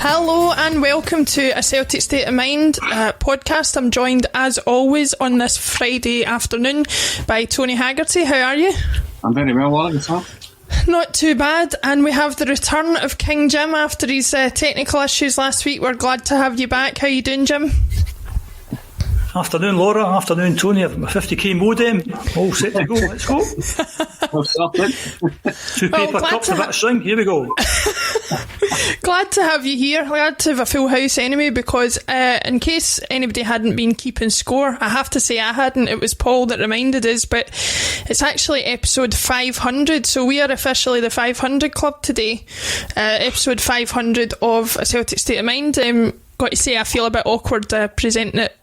Hello and welcome to a Celtic State of Mind podcast. I'm joined as always on this Friday afternoon by Tony Haggerty. How are you? I'm very well, what yourself? Not too bad, and we have the return of King Jim after his technical issues last week. We're glad to have you back. How you doing, Jim? Afternoon, Laura. Afternoon, Tony. I've got my 50k modem. All set to go. Let's go. Two paper cups and a bit of string. Here we go. Glad to have you here. Glad to have a full house anyway, because in case anybody hadn't been keeping score, I have to say I hadn't. It was Paul that reminded us, but it's actually episode 500, so we are officially the 500 club today. Episode 500 of A Celtic State of Mind. Got to say, I feel a bit awkward presenting it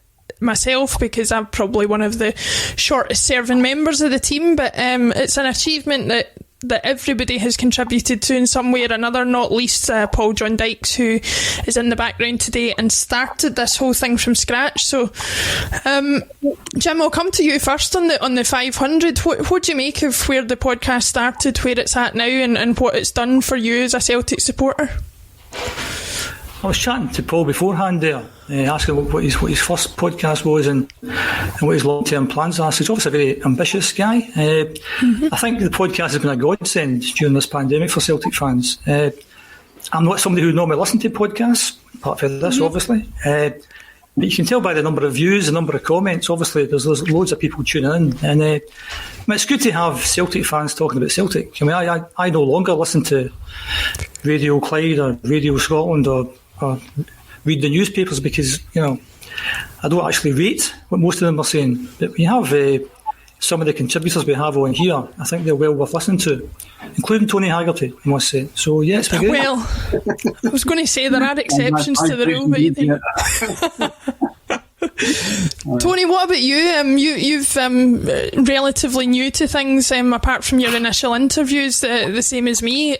myself because I'm probably one of the shortest serving members of the team, but it's an achievement that everybody has contributed to in some way or another, not least Paul John Dykes, who is in the background today and started this whole thing from scratch. So Jim, I'll come to you first on the 500. What do you make of where the podcast started, where it's at now, and what it's done for you as a Celtic supporter? I was chatting to Paul beforehand there, asking what his first podcast was and what his long-term plans are. So he's obviously a very ambitious guy. I think the podcast has been a godsend during this pandemic for Celtic fans. I'm not somebody who normally listens to podcasts, apart from this, obviously. But you can tell by the number of views, the number of comments, obviously there's loads of people tuning in. And it's good to have Celtic fans talking about Celtic. I mean, I no longer listen to Radio Clyde or Radio Scotland or read the newspapers because, you know, I don't actually rate what most of them are saying. But we have some of the contributors we have on here. I think they're well worth listening to, including Tony Haggerty, I must say. So, yeah, it's been great. Well, I was going to say there are exceptions to the rule, but Tony, what about you? You've relatively new to things, apart from your initial interviews, the same as me.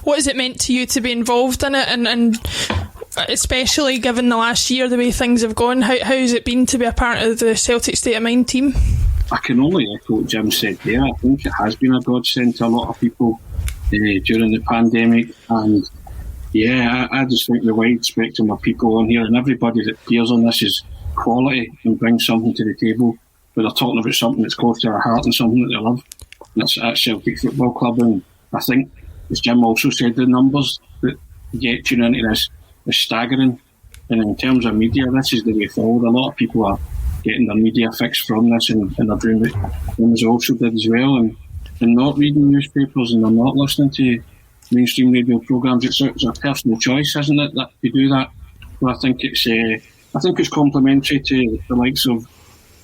What has it meant to you to be involved in it, and especially given the last year, the way things have gone? How has it been to be a part of the Celtic State of Mind team? I can only echo what Jim said there. I think it has been a godsend to a lot of people during the pandemic, and yeah, I just think the wide spectrum of people on here and everybody that appears on this is quality and brings something to the table, but they're talking about something that's close to their heart and something that they love, and that's at Celtic Football Club. And I think, as Jim also said, the numbers that get tuned into this is staggering. And in terms of media, this is the way forward. A lot of people are getting their media fix from this, and they're doing what Jim also did as well, and not reading newspapers, and they're not listening to mainstream radio programmes. It's a personal choice, isn't it, that you do that? But I think it's complimentary to the likes of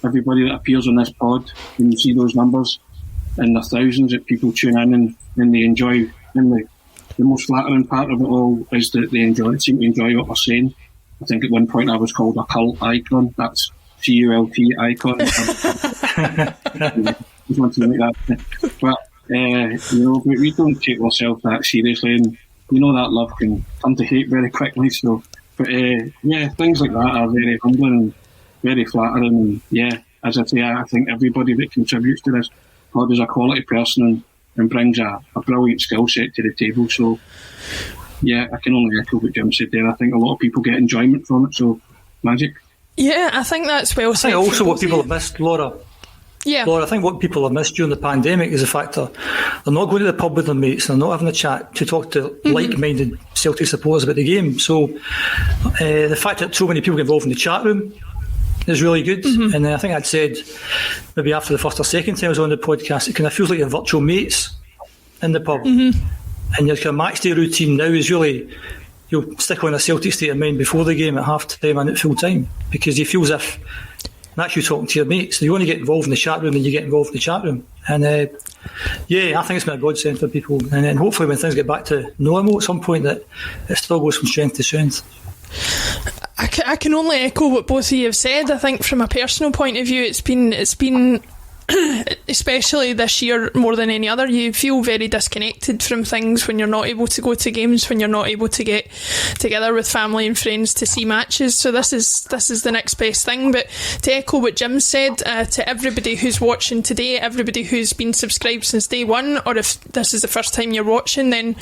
everybody that appears on this pod. When you see those numbers and the thousands of people tune in and they enjoy. And the most flattering part of it all is that they seem to enjoy what we're saying. I think at one point I was called a cult icon. That's CULT icon. Just want to make that. But we don't take ourselves that seriously, and you know that love can come to hate very quickly. So, but things like that are very humbling and very flattering. And yeah, as I say, I think everybody that contributes to this pod is a quality person and brings a brilliant skill set to the table. So, yeah, I can only echo what Jim said there. I think a lot of people get enjoyment from it, so magic. Yeah, I think that's well said. I think also what people have missed, Laura. Yeah. Laura, I think what people have missed during the pandemic is the fact that they're not going to the pub with their mates, they're not having a chat to talk to like-minded Celtic supporters about the game. So, the fact that so many people get involved in the chat room is really good. And I think I'd said maybe after the first or second time I was on the podcast, it kind of feels like your virtual mates in the pub. And your kind of match day routine now is really, you'll stick on a Celtic State of Mind before the game at half time and at full time, because you feel as if that's you talking to your mates. You only get involved in the chat room, and you get involved in the chat room. And I think it's been a godsend for people. And then hopefully when things get back to normal at some point, that it still goes from strength to strength. I can only echo what both of you have said. I think from a personal point of view, it's been especially this year more than any other, you feel very disconnected from things when you're not able to go to games, when you're not able to get together with family and friends to see matches. So this is the next best thing. But to echo what Jim said, to everybody who's watching today, everybody who's been subscribed since day one, or if this is the first time you're watching, then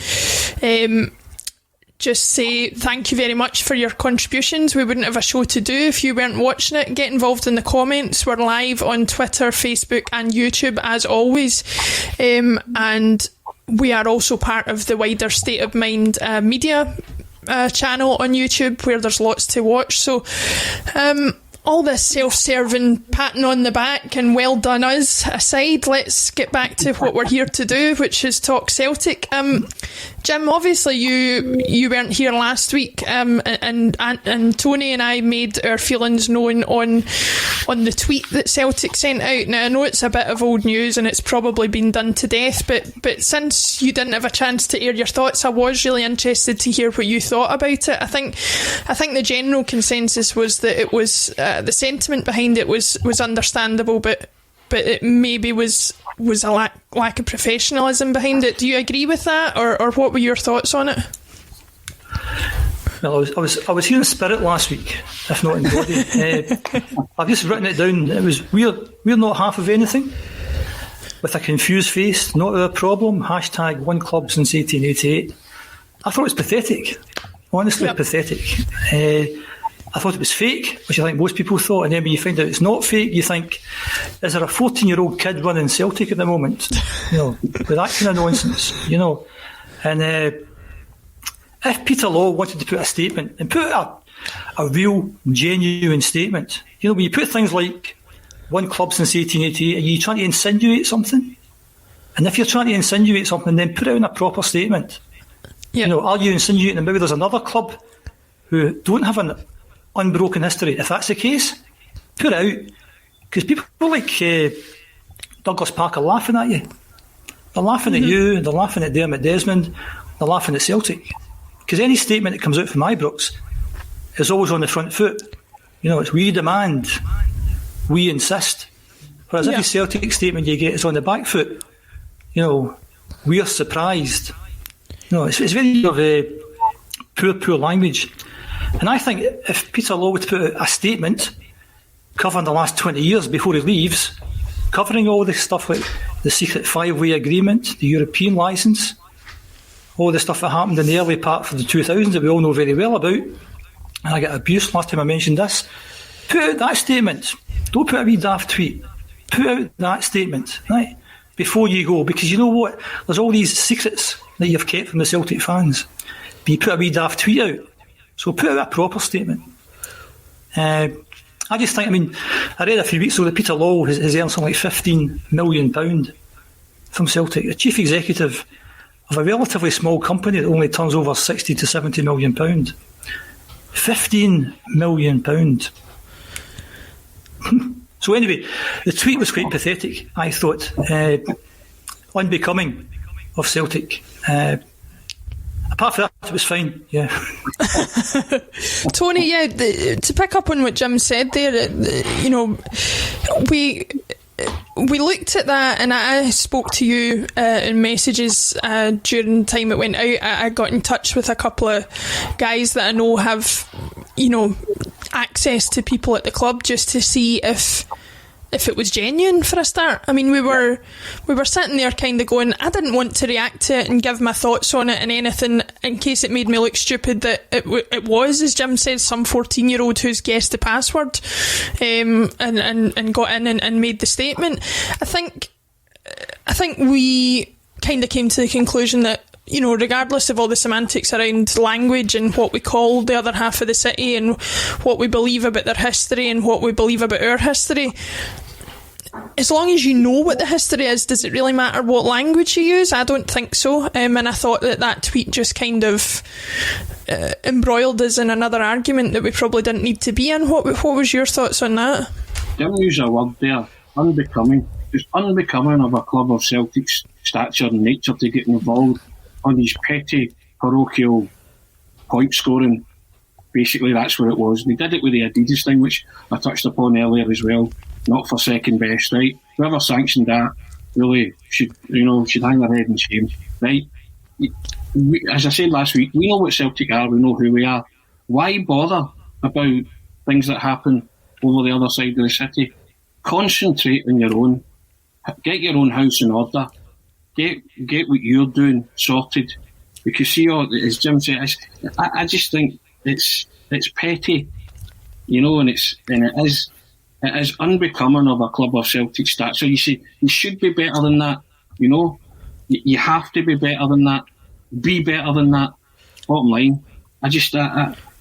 just say thank you very much for your contributions. We wouldn't have a show to do if you weren't watching it. Get involved in the comments. We're live on Twitter, Facebook and YouTube as always, and we are also part of the wider State of Mind media channel on YouTube, where there's lots to watch. So all this self-serving patting on the back and well done us aside, let's get back to what we're here to do, which is talk Celtic. Jim, obviously you weren't here last week, and Tony and I made our feelings known on the tweet that Celtic sent out. Now I know it's a bit of old news and it's probably been done to death, but since you didn't have a chance to air your thoughts, I was really interested to hear what you thought about it. I think the general consensus was that it was the sentiment behind it was understandable, but it maybe was a lack of professionalism behind it. Do you agree with that, or what were your thoughts on it? Well, I was here in spirit last week, if not in body. I've just written it down. It was we're not half of anything. With a confused face, not a problem. # one club since 1888. I thought it was pathetic. Honestly, pathetic. I thought it was fake, which I think most people thought, and then when you find out it's not fake, you think, is there a 14-year-old kid running Celtic at the moment? With that kind of nonsense, And if Peter Law wanted to put a statement, and put a real, genuine statement, when you put things like one club since 1888, are you trying to insinuate something? And if you're trying to insinuate something, then put it in a proper statement. Yep. Are you insinuating that maybe there's another club who don't have an unbroken history? If that's the case, put it out, because people like Douglas Park are laughing at you. They're laughing at you, they're laughing at Dermot Desmond, they're laughing at Celtic, because any statement that comes out from Ibrox is always on the front foot. It's we demand, we insist, whereas every Celtic statement you get is on the back foot. We're surprised. It's very poor language. And I think if Peter Law would put out a statement covering the last 20 years before he leaves, covering all this stuff like the secret 5-way agreement, the European licence, all the stuff that happened in the early part of the 2000s that we all know very well about, and I get abuse last time I mentioned this, put out that statement. Don't put a wee daft tweet. Put out that statement, right, before you go, because you know what? There's all these secrets that you've kept from the Celtic fans. But you put a wee daft tweet out. So put out a proper statement. I just think, I read a few weeks ago that Peter Law has earned something like £15 million from Celtic, the chief executive of a relatively small company that only turns over £60 to £70 million. £15 million. So anyway, the tweet was quite pathetic, I thought, unbecoming of Celtic. Apart from that, it was fine, yeah. Tony, to pick up on what Jim said there, we looked at that, and I spoke to you in messages during the time it went out. I got in touch with a couple of guys that I know have, access to people at the club, just to see if it was genuine for a start. We were sitting there kind of going, I didn't want to react to it and give my thoughts on it and anything in case it made me look stupid, that it was, as Jim says, some 14-year-old who's guessed the password and got in and made the statement. I think we kind of came to the conclusion that, regardless of all the semantics around language and what we call the other half of the city and what we believe about their history and what we believe about our history, as long as you know what the history is, does it really matter what language you use? I don't think so. And I thought that tweet just kind of embroiled us in another argument that we probably didn't need to be in. What was your thoughts on that? Jim used a word there, unbecoming. It's unbecoming of a club of Celtic's stature and nature to get involved on these petty, parochial point scoring. Basically, that's what it was. They did it with the Adidas thing, which I touched upon earlier as well. Not for second best, right? Whoever sanctioned that really should hang their head in shame, right? As I said last week, we know what Celtic are. We know who we are. Why bother about things that happen over the other side of the city? Concentrate on your own. Get your own house in order. Get what you're doing sorted. Because see, as Jim said, I just think it's petty, and it is unbecoming of a club of Celtic stats. So you see, you should be better than that. You have to be better than that. Be better than that. Bottom line,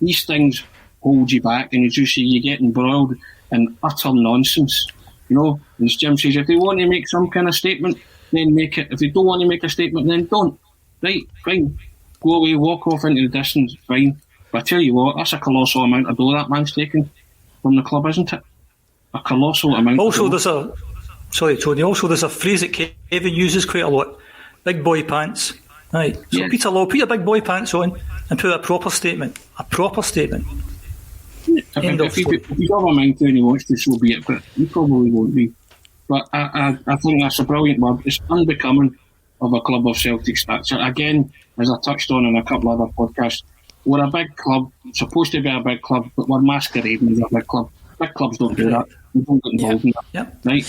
these things hold you back, and as you see, you get embroiled in utter nonsense. As Jim says, if they want to make some kind of statement, then make it. If they don't want to make a statement, then don't. Right, fine. Go away, walk off into the distance, fine. But I tell you what, that's a colossal amount of dough that man's taken from the club, isn't it? A colossal amount. Also, there's a phrase that Kevin uses quite a lot: big boy pants. Right. So yeah. Peter Law, put your big boy pants on and put a proper statement. A proper statement. If you got a mind to and he wants to, so be it, but you probably won't be. But I think that's a brilliant word. It's unbecoming of a club of Celtic stature. Again, as I touched on in a couple of other podcasts, we're a big club, supposed to be a big club, but we're masquerading as a big club. Big clubs don't do that. They don't get involved in that. Yep. Right?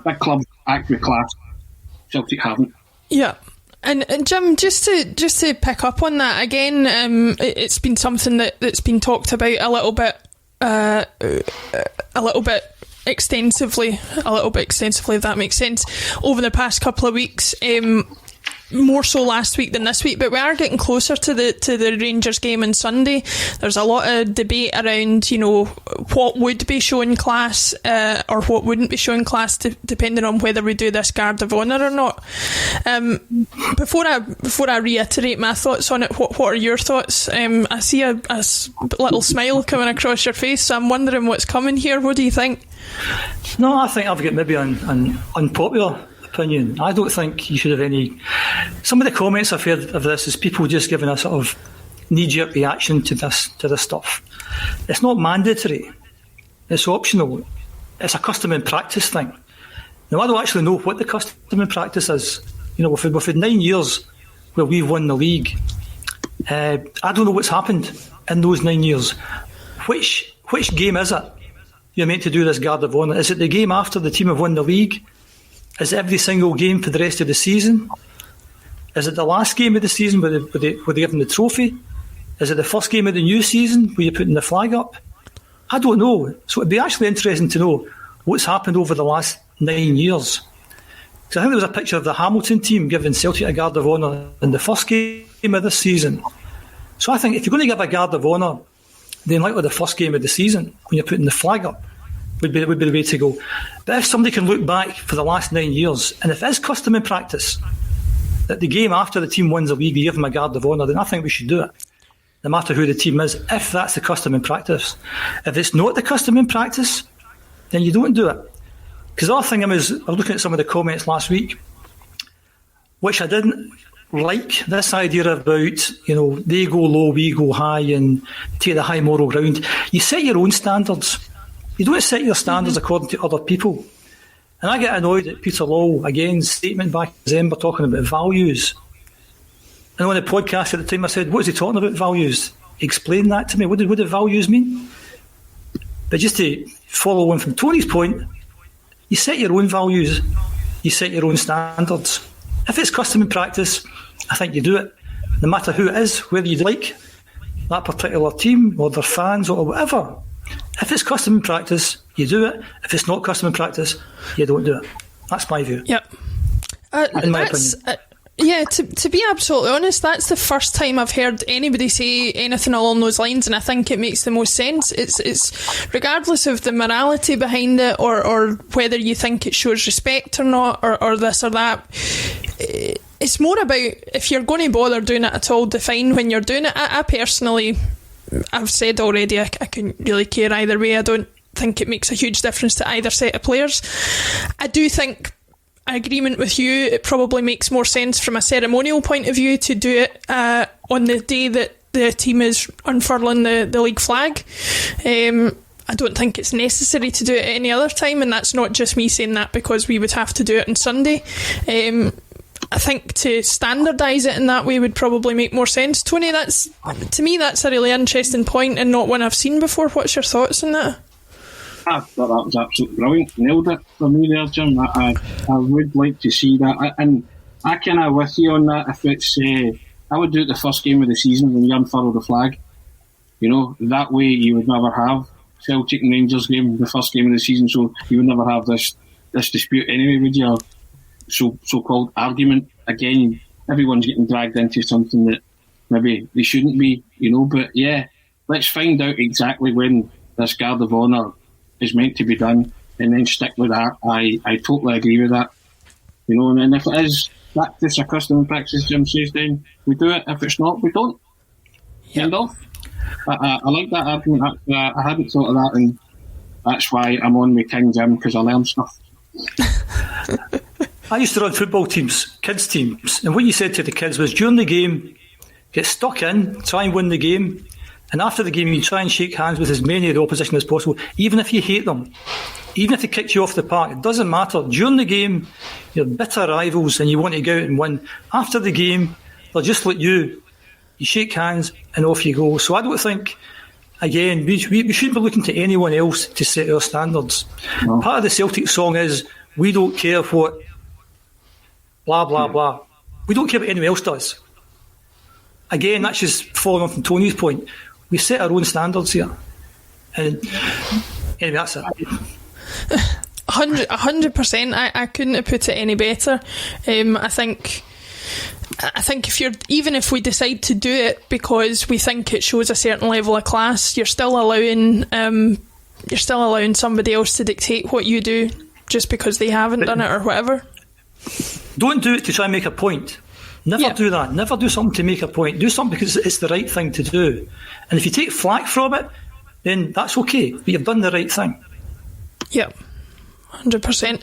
Big clubs act with class. Celtic haven't. Yeah. And Jim, just to pick up on that again, it's been something that's been talked about a little bit extensively, if that makes sense, over the past couple of weeks. More so last week than this week, but we are getting closer to the Rangers game on Sunday. There's a lot of debate around, what would be showing class or what wouldn't be showing class, depending on whether we do this Guard of Honour or not. Before I reiterate my thoughts on it, what are your thoughts? I see a little smile coming across your face, so I'm wondering what's coming here. What do you think? No, I think I've got maybe an unpopular opinion. I don't think you should have any. Some of the comments I've heard of this is people just giving a sort of knee-jerk reaction to this stuff. It's not mandatory. It's optional. It's a custom and practice thing. Now, I don't actually know what the custom and practice is. We've had 9 years where we've won the league. I don't know what's happened in those 9 years. Which game is it you're meant to do this Guard of Honour? Is it the game after the team have won the league? Is it every single game for the rest of the season? Is it the last game of the season where they give them the trophy? Is it the first game of the new season where you're putting the flag up? I don't know. So it'd be actually interesting to know what's happened over the last 9 years. So I think there was a picture of the Hamilton team giving Celtic a Guard of Honour in the first game of this season. So I think if you're going to give a Guard of Honour, then likely the first game of the season when you're putting the flag up would be the way to go. But if somebody can look back for the last 9 years, and if it is custom and practice that the game after the team wins the league, you give them a Guard of Honour, then I think we should do it, no matter who the team is, if that's the custom and practice. If it's not the custom and practice, then you don't do it. Because the other thing I was looking at some of the comments last week, which I didn't like, this idea about, they go low, we go high, and take the high moral ground. You set your own standards. You don't set your standards according to other people. And I get annoyed at Peter Law, again's statement back in December talking about values. And on the podcast at the time I said, what is he talking about, values? Explain that to me. What do values mean? But just to follow on from Tony's point, you set your own values, you set your own standards. If it's custom and practice, I think you do it. No matter who it is, whether you like that particular team or their fans or whatever. If it's custom and practice, you do it. If it's not custom and practice, you don't do it. That's my view. Yep. In my opinion. Yeah, to be absolutely honest, that's the first time I've heard anybody say anything along those lines, and I think it makes the most sense. It's regardless of the morality behind it or whether you think it shows respect or not, or this or that. It's more about, if you're going to bother doing it at all, define when you're doing it. I personally, I've said already, I couldn't really care either way. I don't think it makes a huge difference to either set of players. I do think, agreement with you, it probably makes more sense from a ceremonial point of view to do it on the day that the team is unfurling the league flag. I don't think it's necessary to do it at any other time, and that's not just me saying that because we would have to do it on Sunday. I think to standardise it in that way would probably make more sense. Tony, to me that's a really interesting point and not one I've seen before. What's your thoughts on that? I thought that was absolutely brilliant. Nailed it for me there, Jim. I would like to see that, and I kind of with you on that. If it's, I would do it the first game of the season when you unfurl the flag. You know, that way you would never have Celtic and Rangers game, the first game of the season, so you would never have this dispute anyway, would you? So-called argument. Again, everyone's getting dragged into something that maybe they shouldn't be, you know. But yeah, let's find out exactly when this Guard of Honour is meant to be done, and then stick with that. I totally agree with that. You know, and if it is practice, a custom and practice, Jim says, then we do it. If it's not, we don't. Yep. End off. I like that argument. I hadn't thought of that, and that's why I'm on with King Jim, because I learn stuff. I used to run football teams, kids teams, and what you said to the kids was during the game, get stuck in, try and win the game, and after the game you try and shake hands with as many of the opposition as possible, even if you hate them, even if they kicked you off the park. It doesn't matter. During the game, you're bitter rivals and you want to go out and win. After the game, they'll just let you shake hands and off you go. So I don't think, again, we shouldn't be looking to anyone else to set our standards. No. Part of the Celtic song is, we don't care what blah blah blah. We don't care what anyone else does. Again, that's just following on from Tony's point. We set our own standards here, and anyway, that's it. 100%. I couldn't have put it any better. I think if we decide to do it because we think it shows a certain level of class, you're still allowing somebody else to dictate what you do just because they haven't done it or whatever. Don't do it to try and make a point. Never do that. Never do something to make a point. Do something because it's the right thing to do. And if you take flack from it, then that's okay. But you've done the right thing. Yep. 100%.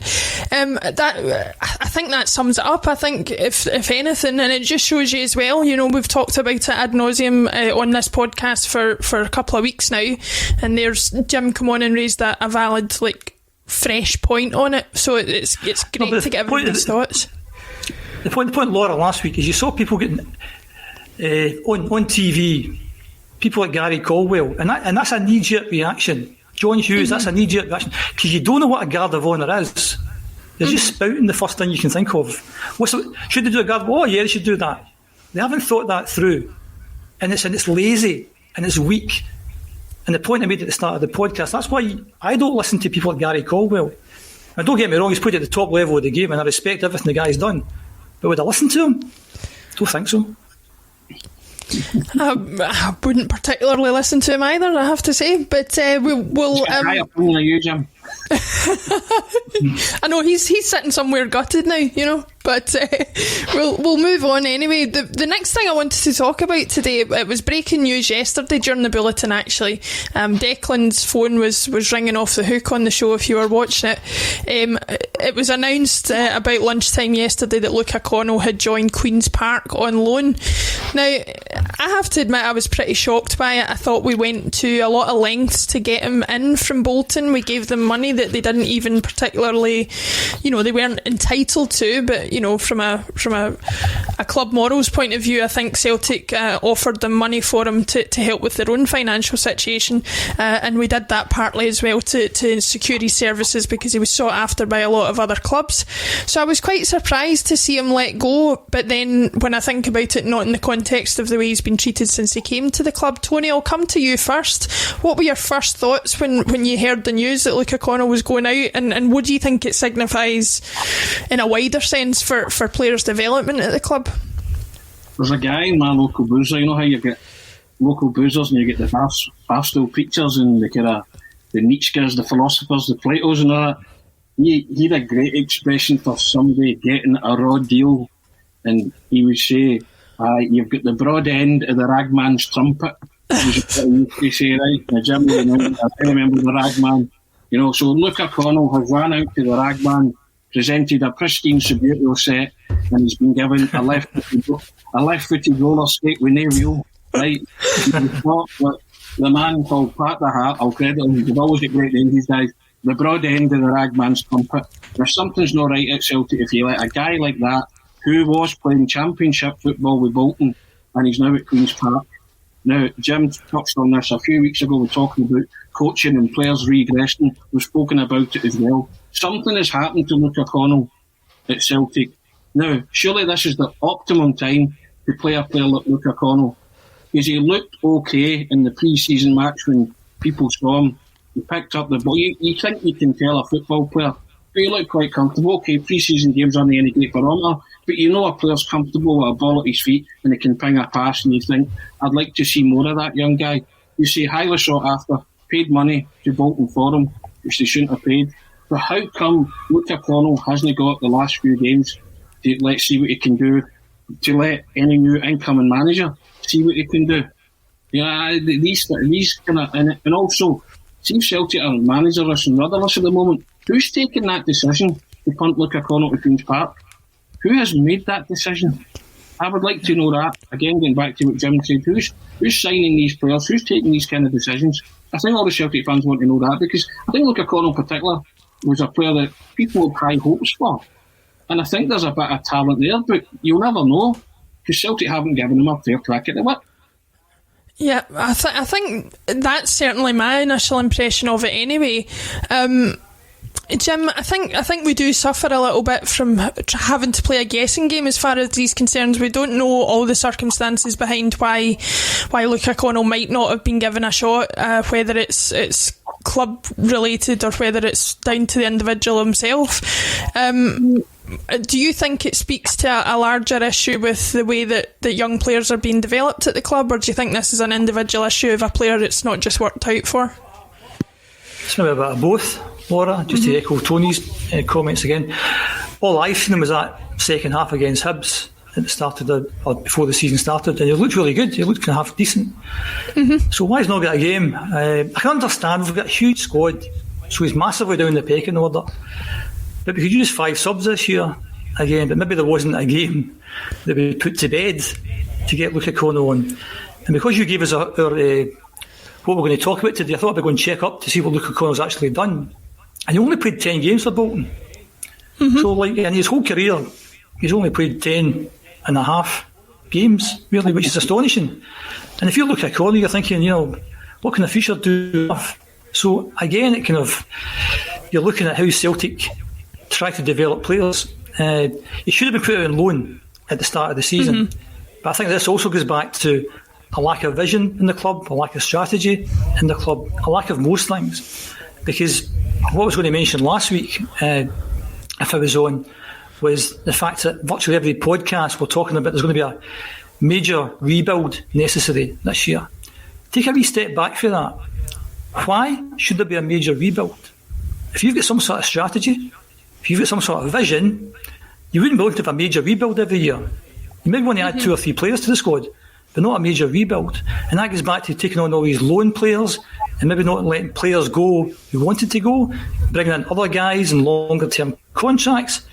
I think that sums it up. I think if anything, and it just shows you as well, you know, we've talked about it ad nauseum on this podcast for a couple of weeks now, and there's Jim come on and raised a valid, fresh point on it, so it's great to get everybody's thoughts. The point Laura last week is you saw people getting on TV, people like Gary Caldwell, and that's a knee-jerk reaction. John Hughes, that's a knee-jerk reaction because you don't know what a Guard of Honour is. They're just spouting the first thing you can think of. Should they do a Guard? Oh yeah, they should do that. They haven't thought that through, and it's lazy and it's weak. And the point I made at the start of the podcast, that's why I don't listen to people like Gary Caldwell. And don't get me wrong, he's put at the top level of the game and I respect everything the guy's done. But would I listen to him? Don't think so. I wouldn't particularly listen to him either, I have to say. But we'll you, Jim. I know he's sitting somewhere gutted now, you know. But we'll move on anyway. The next thing I wanted to talk about today, it was breaking news yesterday during the Bulletin actually. Declan's phone was ringing off the hook on the show if you were watching it. It was announced about lunchtime yesterday that Luke O'Connell had joined Queen's Park on loan. Now, I have to admit I was pretty shocked by it. I thought we went to a lot of lengths to get him in from Bolton. We gave them money that they didn't even particularly, you know, they weren't entitled to, but you know, from a club morals point of view, I think Celtic offered them money for him to help with their own financial situation, and we did that partly as well to secure his services because he was sought after by a lot of other clubs. So I was quite surprised to see him let go, but then when I think about it, not in the context of the way he's been treated since he came to the club. Tony, I'll come to you first. What were your first thoughts when you heard the news that Luke O'Connell was going out, and what do you think it signifies in a wider sense for players' development at the club? There's a guy in my local boozer, you know how you get local boozers and you get the Barstool preachers and the kind of the Nietzsche's, the philosophers, the Platos and all that. He had a great expression for somebody getting a raw deal, and he would say, you've got the broad end of the ragman's trumpet. He say, right, now Jim, I remember the ragman. You know, so Luca Connell has ran out to the Ragman, presented a pristine Subbuteo set, and he's been given a left-footed roller skate with no wheel, right? The man called Pat the Hat, I'll credit him, he's always got great names, these guys. The broad end of the Ragman's trumpet. There's something's not right at Celtic if you let a guy like that, who was playing championship football with Bolton, and he's now at Queen's Park. Now, Jim touched on this a few weeks ago. We're talking about coaching and players regressing. We've spoken about it as well. Something has happened to Luca Connell at Celtic. Now, surely this is the optimum time to play a player like Luca Connell, because he looked okay in the pre-season match when people saw him. He picked up the ball. You think you can tell a football player, but he looked quite comfortable. Okay, pre-season games aren't any great barometer, but you know a player's comfortable with a ball at his feet and he can ping a pass, and you think, I'd like to see more of that young guy. You see, highly sought after, paid money to Bolton for him, which they shouldn't have paid. But how come Luca Connell hasn't got the last few games to let's see what he can do, to let any new incoming manager see what he can do? Yeah, these kind of, and also, see if Celtic are managerless and rudderless at the moment. Who's taken that decision to punt Luca Connell to Queen's Park? Who has made that decision? I would like to know that. Again, going back to what Jim said, who's signing these players? Who's taking these kind of decisions? I think all the Celtic fans want to know that, because I think Luca Connell in particular was a player that people have high hopes for. And I think there's a bit of talent there, but you'll never know, because Celtic haven't given him a fair crack at the whip. Yeah, I think that's certainly my initial impression of it anyway. Jim, I think we do suffer a little bit from having to play a guessing game as far as these concerns. We don't know all the circumstances behind why Luca Connell might not have been given a shot, whether it's club related or whether it's down to the individual himself. Do you think it speaks to a larger issue with the way that young players are being developed at the club, or do you think this is an individual issue of a player that's not just worked out for? It's maybe a bit of both, Laura, just to echo Tony's comments again. All I've seen him was that second half against Hibs at the start of or before the season started, and he looked really good. He looked kind of half decent. So why he's not got a game? I can understand, we've got a huge squad, so he's massively down the pecking order. But we could use 5 subs this year again, but maybe there wasn't a game that we put to bed to get Luca Connell on. And because you gave us our what we're going to talk about today, I thought I'd go and check up to see what Luca Connell's actually done. And he only played 10 games for Bolton. So, like, in his whole career, he's only played 10 and a half games, really, which is astonishing. And if you look at Connell, you're thinking, what can the future do? So, again, it kind of, you're looking at how Celtic try to develop players. He should have been put out on loan at the start of the season. But I think this also goes back to a lack of vision in the club, a lack of strategy in the club, a lack of most things. Because what I was going to mention last week, if I was on, was the fact that virtually every podcast we're talking about there's going to be a major rebuild necessary this year. Take a wee step back for that. Why should there be a major rebuild? If you've got some sort of strategy, if you've got some sort of vision, you wouldn't be looking to have a major rebuild every year. You maybe want to add 2 or 3 players to the squad, but not a major rebuild. And that goes back to taking on all these loan players and maybe not letting players go who wanted to go, bringing in other guys in longer term contracts.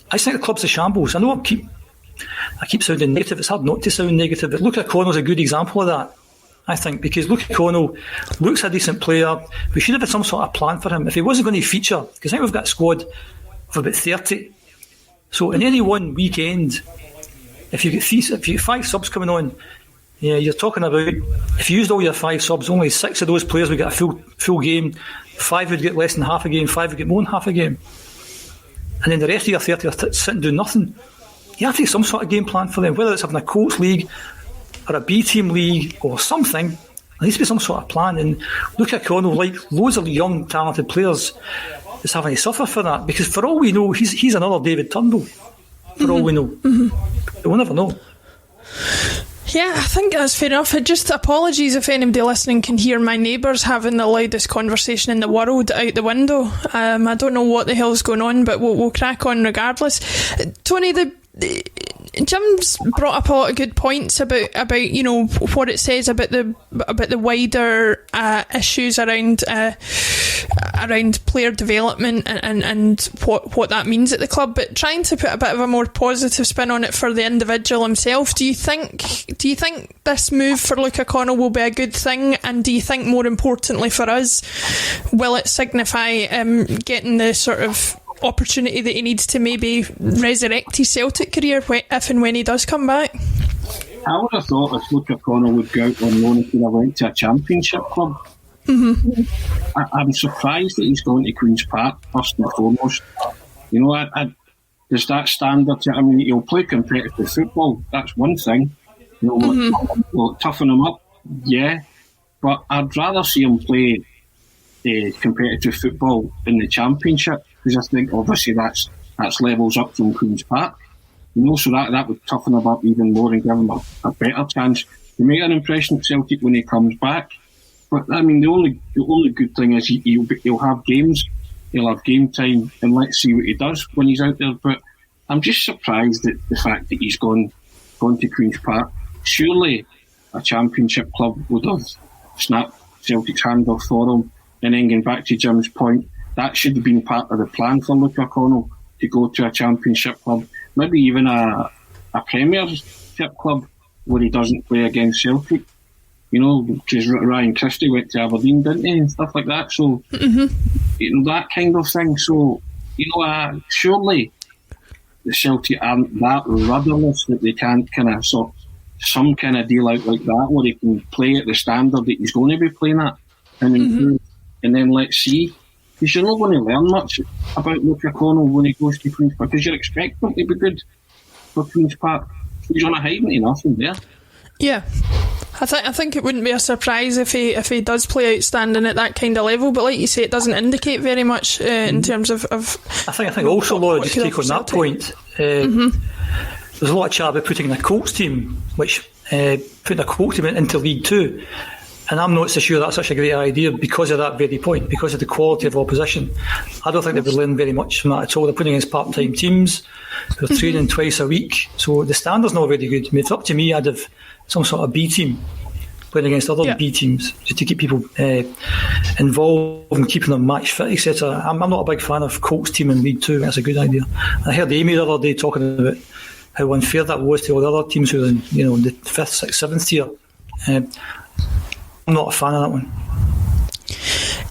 I just think the club's a shambles. I know I keep sounding negative. It's hard not to sound negative, but Luca Connell's a good example of that, I think, because Luca Connell looks a decent player. We should have had some sort of plan for him. If he wasn't going to feature, because I think we've got a squad of about 30. So in any one weekend, if you get 5 subs coming on, you're talking about, if you used all your 5 subs, only 6 of those players would get a full game, 5 would get less than half a game, 5 would get more than half a game. And then the rest of your 30 are sitting doing nothing. You have to have some sort of game plan for them, whether it's having a coach league or a B-team league or something. There needs to be some sort of plan. And Luca Connell, like loads of young, talented players, is having to suffer for that. Because for all we know, he's another David Turnbull. For all we know. We'll never know. Yeah, I think that's fair enough. Just apologies if anybody listening can hear my neighbours having the loudest conversation in the world out the window. I don't know what the hell's going on, but we'll crack on regardless. Tony, Jim's brought up a lot of good points about what it says about the wider issues around player development and what that means at the club. But trying to put a bit of a more positive spin on it for the individual himself, do you think this move for Luke O'Connell will be a good thing? And do you think, more importantly for us, will it signify getting the sort of opportunity that he needs to maybe resurrect his Celtic career if and when he does come back? I would have thought if Luke O'Connell would go out on loan, he could have went to a championship club. Mm-hmm. I'm surprised that he's going to Queen's Park first and foremost. There's that standard. I mean, he'll play competitive football. That's one thing. We'll toughen him up, yeah. But I'd rather see him play competitive football in the championship, because I think obviously that's levels up from Queen's Park. So that would toughen him up even more and give him a better chance to make an impression of Celtic when he comes back. But I mean, the only good thing is he'll have games, he'll have game time, and let's see what he does when he's out there. But I'm just surprised at the fact that he's gone to Queen's Park. Surely a championship club would have snapped Celtic's hand off for him. And then going back to Jim's point, that should have been part of the plan for Luke O'Connell, to go to a championship club, maybe even a Premiership club where he doesn't play against Celtic. Because Ryan Christie went to Aberdeen, didn't he, and stuff like that. So, that kind of thing. So, surely the Celtic aren't that rudderless that they can't kind of sort some kind of deal out like that where he can play at the standard that he's going to be playing at, and then let's see. Because you're not going to learn much about Luke O'Connell when he goes to Queen's Park, because you're expecting him to be good for Queen's Park. He's on a hiding to nothing there. Yeah. I think it wouldn't be a surprise if he does play outstanding at that kind of level, but like you say, it doesn't indicate very much in terms of I think also, Laura, just take on that point, there's a lot of chat about putting in a Colts team, which putting a Colts team into League Two, and I'm not so sure that's such a great idea because of that very point, because of the quality of opposition. I don't think they would learn very much from that at all. They're putting against part-time teams, they're training twice a week, so the standard's not very good. I mean, if it's up to me, I'd have some sort of B team playing against other B teams, just to keep people involved and keeping them match fit, etc. I'm not a big fan of Colts team in League Two. That's a good idea. I heard Amy the other day talking about how unfair that was to all the other teams who are in the 5th, 6th, 7th tier. I'm not a fan of that one.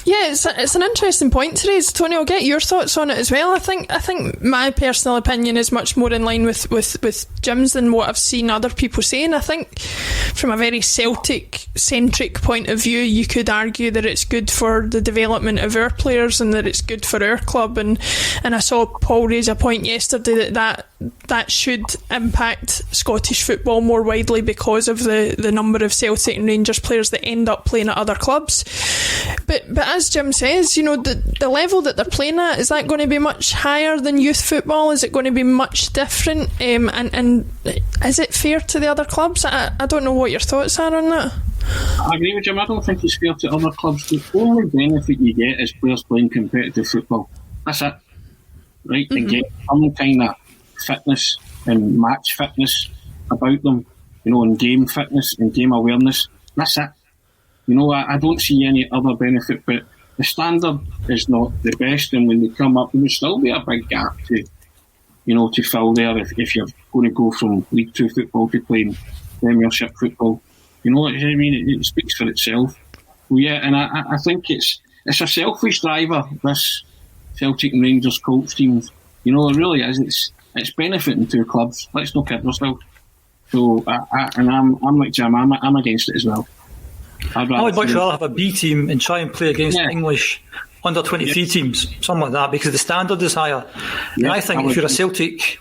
Yeah, it's an interesting point to raise, Tony. I'll get your thoughts on it as well. I think my personal opinion is much more in line with Jim's than what I've seen other people saying. I think from a very Celtic-centric point of view, you could argue that it's good for the development of our players and that it's good for our club. And I saw Paul raise a point yesterday that should impact Scottish football more widely because of the number of Celtic and Rangers players that end up playing at other clubs. But as Jim says, the level that they're playing at, is that going to be much higher than youth football? Is it going to be much different? And is it fair to the other clubs? I don't know what your thoughts are on that. I agree with Jim. I don't think it's fair to other clubs. The only benefit you get is players playing competitive football. That's it. Right? And get some kind of fitness and match fitness about them, and game fitness and game awareness. That's it. I don't see any other benefit, but the standard is not the best, and when they come up, there will still be a big gap to fill there if you're going to go from League Two football to playing Premiership football. It speaks for itself. Well, yeah, and I think it's a selfish driver, this Celtic and Rangers Colts teams. It really is. It's benefiting two clubs. Let's not kid ourselves. So, I'm like Jim. I'm against it as well. I would much rather have a B team and try and play against English under 23 teams, something like that, because the standard is higher. And I think if you're a Celtic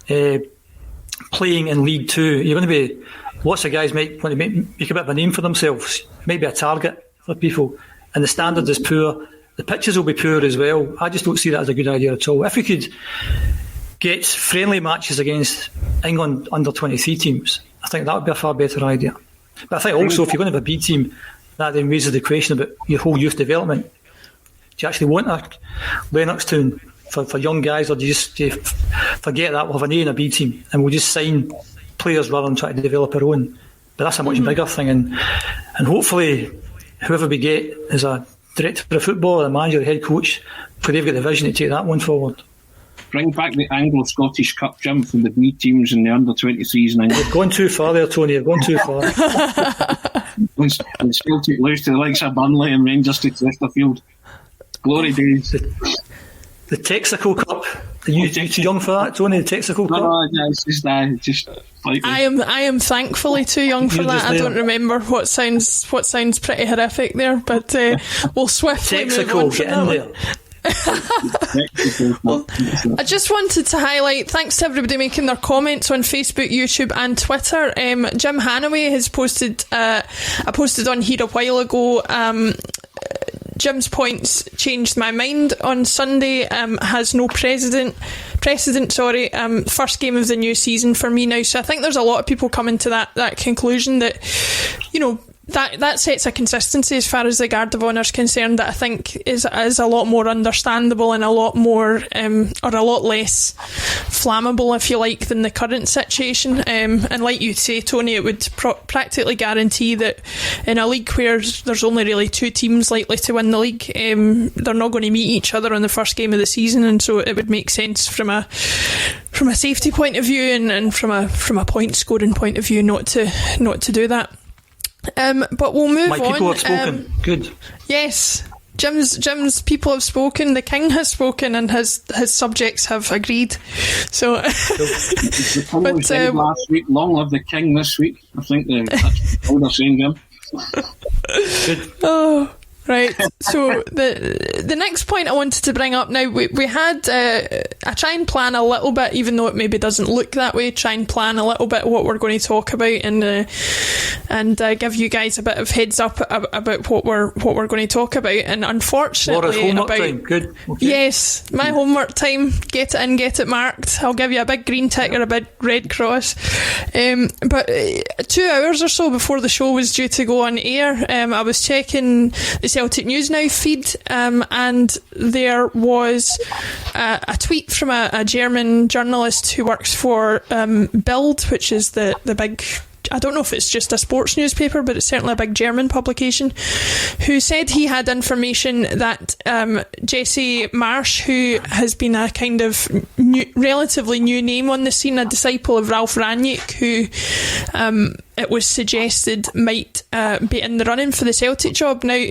playing in League Two, you're going to be, lots of guys might want to make a bit of a name for themselves, maybe a target for people, and the standard is poor. The pitches will be poor as well. I just don't see that as a good idea at all. If we could get friendly matches against England under 23 teams, I think that would be a far better idea. But I think also, if you're going to have a B team, that then raises the question about your whole youth development. Do you actually want a Lennoxtown for young guys, or do you forget that we'll have an A and a B team and we'll just sign players rather than try to develop our own? But that's a much bigger thing, and hopefully whoever we get as a director of football, a manager, a head coach, they've got the vision to take that one forward. Bring back the Anglo-Scottish Cup, Jim, from the B teams and the under-23s. And You've gone too far there, Tony. You've gone too far. when Celtic lose to the likes of Burnley and Rangers to Chesterfield, glory days. The Texaco Cup. Are you too young for that, Tony? The Texaco Cup? No, it's just like I am thankfully too young for that. I don't remember what sounds pretty horrific there, but we'll swiftly move on from that one. Well, I just wanted to highlight, thanks to everybody making their comments on Facebook, YouTube and Twitter. Jim Hannaway has posted I posted on here a while ago, Jim's points changed my mind on Sunday, has no precedent, first game of the new season for me now. So I think there's a lot of people coming to that conclusion that, you know, that sets a consistency as far as the Guard of Honour is concerned that I think is a lot more understandable and a lot more or a lot less flammable, if you like, than the current situation. And like you say, Tony, it would practically guarantee that in a league where there's only really two teams likely to win the league, they're not going to meet each other on the first game of the season, and so it would make sense from a safety point of view and from a point scoring point of view not to do that. But we'll move on. My people have spoken. Good. Yes, Jim's people have spoken. The King has spoken, and his subjects have agreed. So, the King was dead last week. Long live the King this week. I think that's all they're saying, Jim. Good. Oh. Right, so the next point I wanted to bring up now, we had I try and plan a little bit, even though it maybe doesn't look that way, try and plan a little bit what we're going to talk about and give you guys a bit of heads up about what we're going to talk about. And unfortunately, Laura's homework time. Good. Okay. Yes, my homework time. Get it in, get it marked. I'll give you a big green tick or a big red cross. But 2 hours or so before the show was due to go on air, I was checking the Celtic News Now feed, and there was a tweet from a German journalist who works for Bild, which is the big, I don't know if it's just a sports newspaper, but it's certainly a big German publication, who said he had information that Jesse Marsch, who has been a kind of relatively new name on the scene, a disciple of Ralf Rangnick, who it was suggested might be in the running for the Celtic job. Now,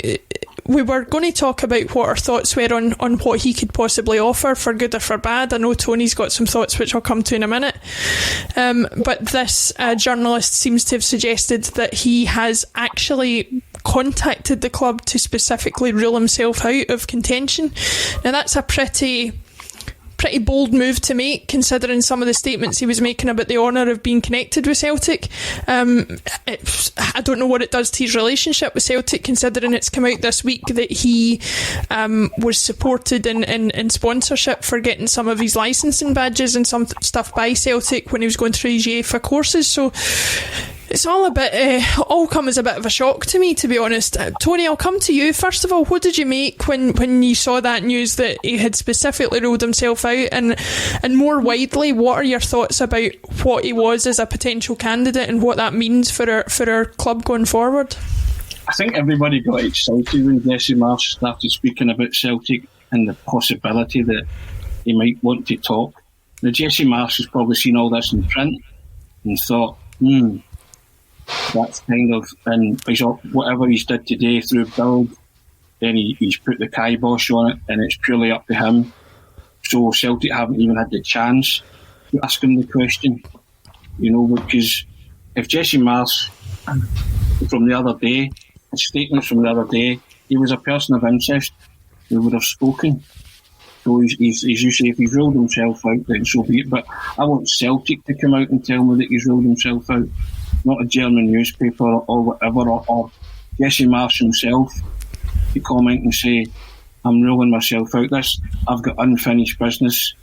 we were going to talk about what our thoughts were on what he could possibly offer, for good or for bad. I know Tony's got some thoughts which I'll come to in a minute. But this journalist seems to have suggested that he has actually contacted the club to specifically rule himself out of contention. Now, that's a pretty bold move to make, considering some of the statements he was making about the honour of being connected with Celtic. I don't know what it does to his relationship with Celtic, considering it's come out this week that he was supported in sponsorship for getting some of his licensing badges and some stuff by Celtic when he was going through his UEFA courses. So it's all come as a bit of a shock to me, to be honest. Tony, I'll come to you. First of all, what did you make when you saw that news that he had specifically ruled himself out? And more widely, what are your thoughts about what he was as a potential candidate and what that means for our club going forward? I think everybody got excited when Jesse Marsch started speaking about Celtic and the possibility that he might want to talk. Now, Jesse Marsch has probably seen all this in print and thought, that's kind of, and whatever he's did today through Bild, then he's put the kibosh on it, and it's purely up to him. So Celtic haven't even had the chance to ask him the question, because if Jesse Marsch from the other day, his statements from the other day, he was a person of interest, he would have spoken. So as you say, if he's ruled himself out, then so be it. But I want Celtic to come out and tell me that he's ruled himself out, not a German newspaper or whatever, or Jesse Marsch himself to comment and say, I'm ruling myself out. I've got unfinished business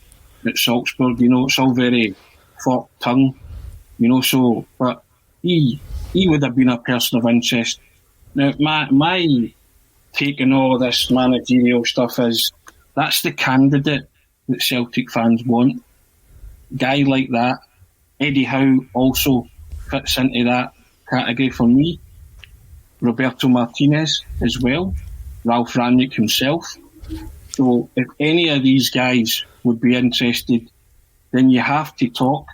at Salzburg, it's all very forked tongue, so, but he would have been a person of interest. Now, my take on all this managerial stuff is, that's the candidate that Celtic fans want. Guy like that. Eddie Howe also fits into that category for me. Roberto Martinez as well. Ralph Rangnick himself. So if any of these guys would be interested, then you have to talk.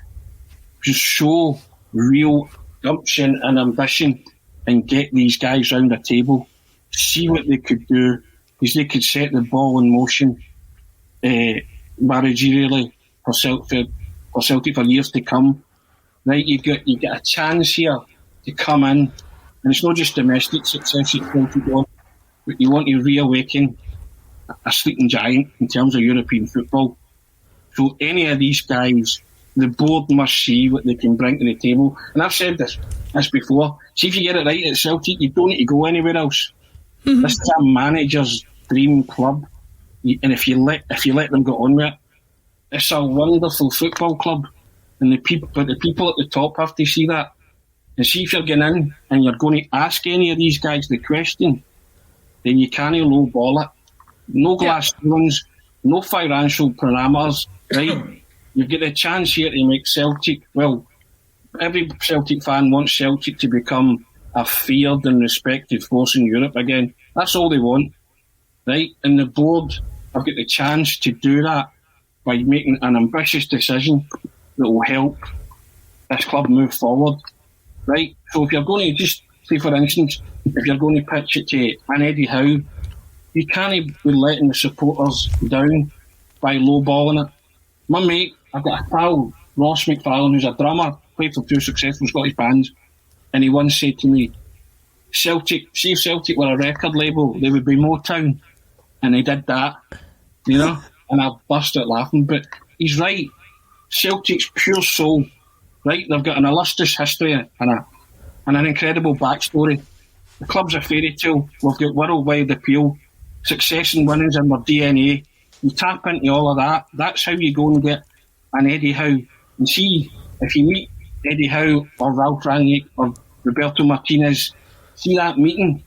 Just show real gumption and ambition and get these guys round the table. See what they could do, because they could set the ball in motion managerially for Celtic for years to come. Right, you get a chance here to come in, and it's not just domestic success that Celtic want, but you want to reawaken a sleeping giant in terms of European football. So any of these guys, the board must see what they can bring to the table. And I've said this before. See, if you get it right at Celtic, you don't need to go anywhere else. Mm-hmm. This is a manager's dream club, and if you let them get on with it, it's a wonderful football club. And the people at the top have to see that. And see, if you're getting in and you're going to ask any of these guys the question, then you can't low ball it. No glass ceilings, no financial parameters, right? You've got a chance here to make Celtic, well, every Celtic fan wants Celtic to become a feared and respected force in Europe again. That's all they want, right? And the board have got the chance to do that by making an ambitious decision that will help this club move forward, right? So if you're going to just, say for instance, if you're going to pitch it to an Eddie Howe, you can't be letting the supporters down by lowballing it. My mate, I've got a pal, Ross McFarlane, who's a drummer, played for 2 successful Scottish bands, and he once said to me, Celtic, see if Celtic were a record label, they would be Motown. And they did that, you know, and I burst out laughing. But he's right. Celtic's pure soul, right? They've got an illustrious history and an incredible backstory. The club's a fairy tale. We've got worldwide appeal, success and winnings in their DNA. You tap into all of that. That's how you go and get an Eddie Howe. And see, if you meet Eddie Howe or Ralph Rangnick or Roberto Martinez, see that meeting,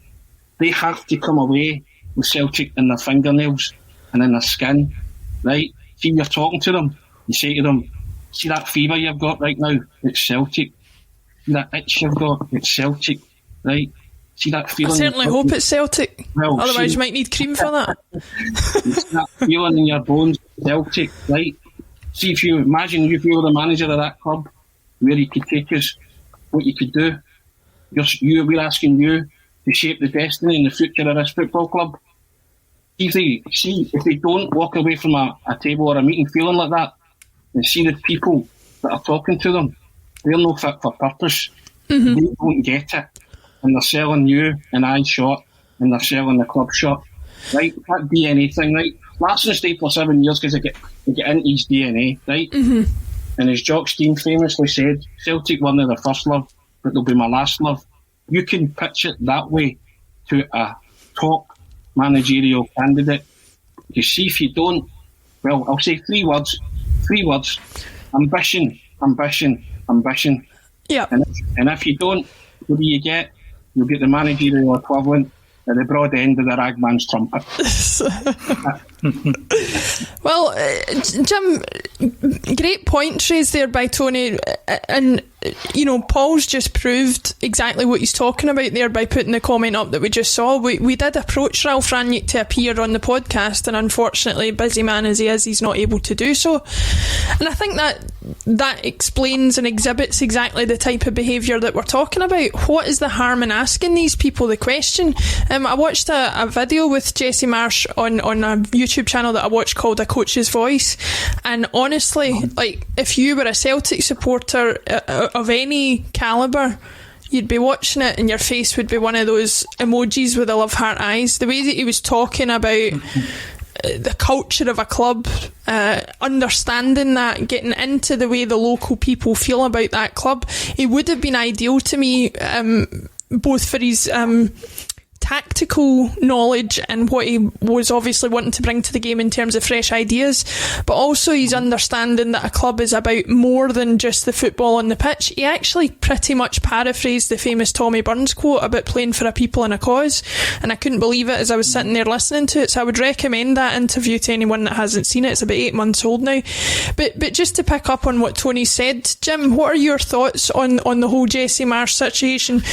they have to come away with Celtic in their fingernails and in their skin, right? See, you're talking to them, you say to them, see that fever you've got right now? It's Celtic. See that itch you've got? It's Celtic, right? See that feeling? I certainly hope it's Celtic. Well, otherwise you might need cream for that. See that feeling in your bones? Celtic, right? See, if you imagine if you were the manager of that club, where you could take us, what you could do. We're asking you to shape the destiny and the future of this football club. If they don't walk away from a table or a meeting feeling like that, and see the people that are talking to them, they're no fit for purpose. Mm-hmm. They don't get it. And they're selling you an eye shot, and they're selling the club shot. Right? That DNA thing, right? Larson stayed for 7 years because they get into his DNA, right? Mm-hmm. And as Jock Stein famously said, Celtic were never their first love, but they'll be my last love. You can pitch it that way to a top managerial candidate. You see, if you don't, well, I'll say 3 words. 3 words. Ambition, ambition, ambition. Yeah. And if you don't, what do you get? You'll get the managerial equivalent at the broad end of the ragman's trumpet. Well, Jim, great point raised there by Tony, and you know, Paul's just proved exactly what he's talking about there by putting the comment up that we just saw. We did approach Ralph Rangnick to appear on the podcast, and unfortunately, busy man as he is, he's not able to do so. And I think that explains and exhibits exactly the type of behaviour that we're talking about. What is the harm in asking these people the question? I watched a video with Jesse Marsch on a YouTube channel that I watched called A Coach's Voice, and honestly, like, if you were a Celtic supporter of any calibre, you'd be watching it and your face would be one of those emojis with the love heart eyes. The way that he was talking about the culture of a club, understanding that, getting into the way the local people feel about that club, it would have been ideal to me, both for his tactical knowledge and what he was obviously wanting to bring to the game in terms of fresh ideas, but also his understanding that a club is about more than just the football on the pitch. He actually pretty much paraphrased the famous Tommy Burns quote about playing for a people and a cause, and I couldn't believe it as I was sitting there listening to it. So I would recommend that interview to anyone that hasn't seen it. It's about 8 months old now. But just to pick up on what Tony said, Jim, what are your thoughts on the whole Jesse Marsch situation,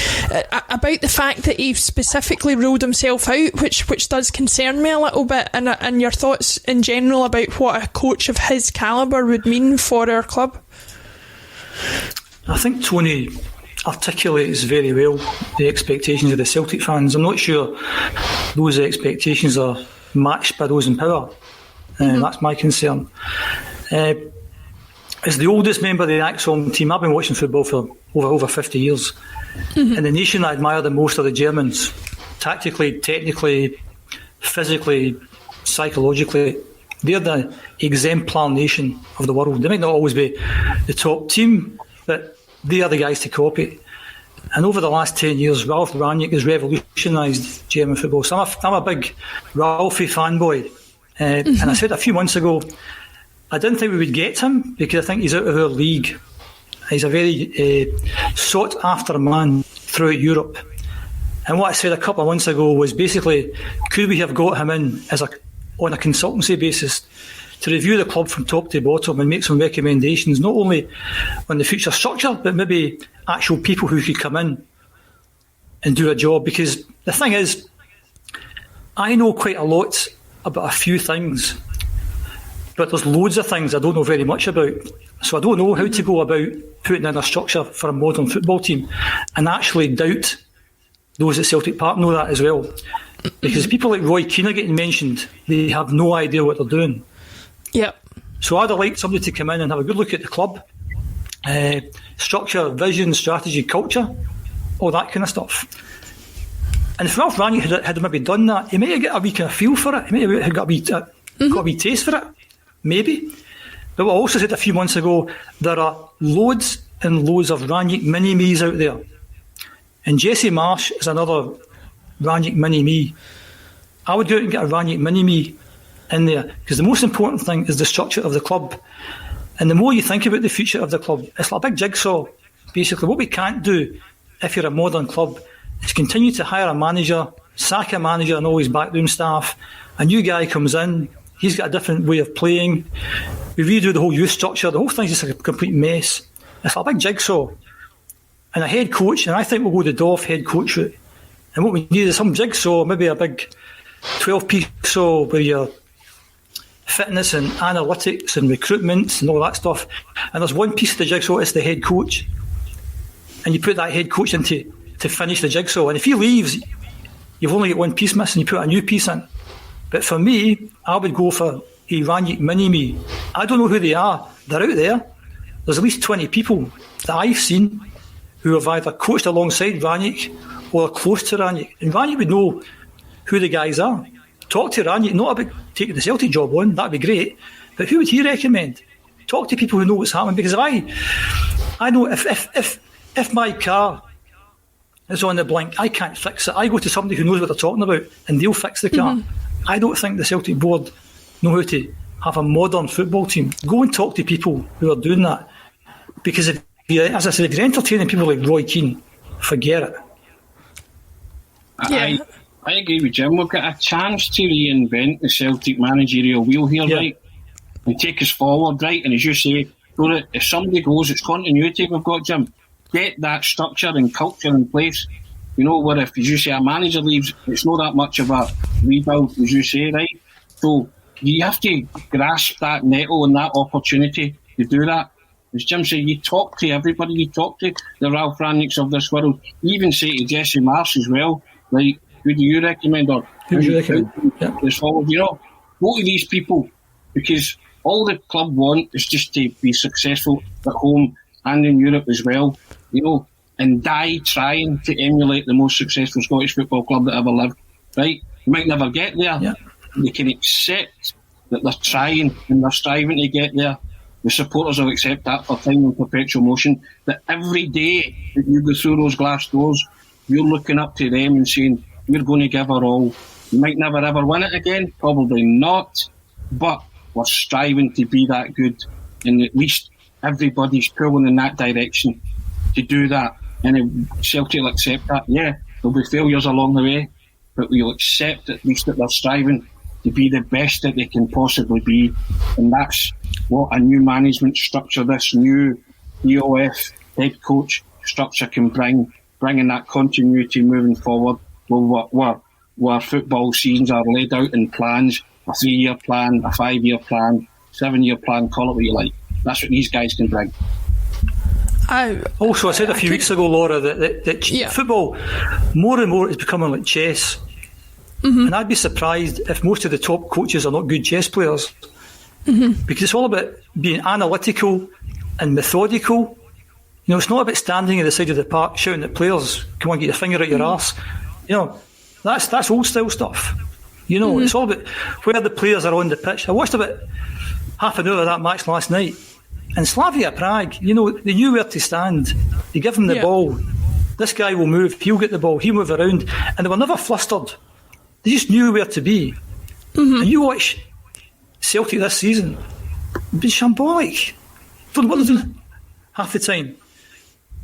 about the fact that he specifically ruled himself out, which does concern me a little bit, and your thoughts in general about what a coach of his calibre would mean for our club? I think Tony articulates very well the expectations of the Celtic fans. I'm not sure those expectations are matched by those in power. That's my concern. As the oldest member of the AXOM team, I've been watching football for over 50 years. And the nation I admire the most are the Germans. Tactically, technically, physically, psychologically, they're the exemplar nation of the world. They might not always be the top team, but they are the guys to copy. And over the last 10 years, Ralf Rangnick has revolutionised German football. So I'm a big Ralphie fanboy. And I said a few months ago, I didn't think we would get him because I think he's out of our league. He's a very sought-after man throughout Europe. And what I said a couple of months ago was basically, could we have got him in on a consultancy basis to review the club from top to bottom and make some recommendations, not only on the future structure, but maybe actual people who could come in and do a job? Because the thing is, I know quite a lot about a few things, but there's loads of things I don't know very much about. So I don't know how to go about putting in a structure for a modern football team, and actually doubt those at Celtic Park know that as well. Because people like Roy Keane are getting mentioned, they have no idea what they're doing. Yep. So I'd have liked somebody to come in and have a good look at the club, structure, vision, strategy, culture, all that kind of stuff. And if Ralf Rangnick had maybe done that, he might have got a wee kind of feel for it. He might have got a wee taste for it, maybe. But what I also said a few months ago, there are loads and loads of Rangnick mini-me's out there. And Jesse Marsch is another Rangnick mini-me. I would go out and get a Rangnick mini-me in there, because the most important thing is the structure of the club. And the more you think about the future of the club, it's like a big jigsaw. Basically, what we can't do if you're a modern club is continue to hire a manager, sack a manager and all his backroom staff. A new guy comes in, he's got a different way of playing. We redo the whole youth structure. The whole thing's just a complete mess. It's like a big jigsaw. And a head coach, and I think we'll go the Dorf head coach route. And what we need is some jigsaw, maybe a big 12-piece saw where your fitness and analytics and recruitment and all that stuff. And there's one piece of the jigsaw, it's the head coach. And you put that head coach in to finish the jigsaw. And if he leaves, you've only got one piece missing, you put a new piece in. But for me, I would go for a Rangnick mini-me. I don't know who they are. They're out there. There's at least 20 people that I've seen who have either coached alongside Rangnick or are close to Rangnick. And Rangnick would know who the guys are. Talk to Rangnick, not about taking the Celtic job on, that'd be great, but who would he recommend? Talk to people who know what's happening, because I know if my car is on the blink, I can't fix it. I go to somebody who knows what they're talking about and they'll fix the car. I don't think the Celtic board know how to have a modern football team. Go and talk to people who are doing that, because as I said, if you're entertaining people like Roy Keane, forget it. Yeah. I agree with Jim. We've got a chance to reinvent the Celtic managerial wheel here, right? And take us forward, right? And as you say, if somebody goes, it's continuity we've got, Jim. Get that structure and culture in place. You know, where if, as you say, a manager leaves, it's not that much of a rebuild, as you say, right? So you have to grasp that nettle and that opportunity to do that. As Jim said, you talk to everybody, you talk to the Ralf Rangnicks of this world. You even say to Jesse Marsch as well, like, who do you recommend? Or who do you recommend? This forward, you know, go to these people, because all the club want is just to be successful at home and in Europe as well, you know, and die trying to emulate the most successful Scottish football club that ever lived, right? You might never get there. Yeah. They can accept that they're trying and they're striving to get there. The supporters will accept that for time and perpetual motion, that every day that you go through those glass doors, you're looking up to them and saying, we're going to give our all. We might never ever win it again, probably not, but we're striving to be that good, and at least everybody's pulling in that direction to do that. And Celtic will accept that. Yeah, there'll be failures along the way, but we'll accept at least that they're striving to be the best that they can possibly be. And that's what a new management structure, this new EOF head coach structure can bringing that continuity moving forward, where football seasons are laid out in plans, a 3-year plan, a 5-year plan, 7-year plan, call it what you like. That's what these guys can bring. I said a few weeks ago, Laura, that football more and more is becoming like chess. Mm-hmm. And I'd be surprised if most of the top coaches are not good chess players. Mm-hmm. Because it's all about being analytical and methodical. You know, it's not about standing at the side of the park shouting at players, come on, get your finger out your arse. You know, that's old style stuff. You know, it's all about where the players are on the pitch. I watched about half an hour of that match last night. And Slavia Prague, you know, they knew where to stand. They give him the ball. This guy will move. He'll get the ball. He'll move around. And they were never flustered. They just knew where to be. Mm-hmm. And you watch Celtic this season, it's been shambolic. Don't know what they're doing half the time.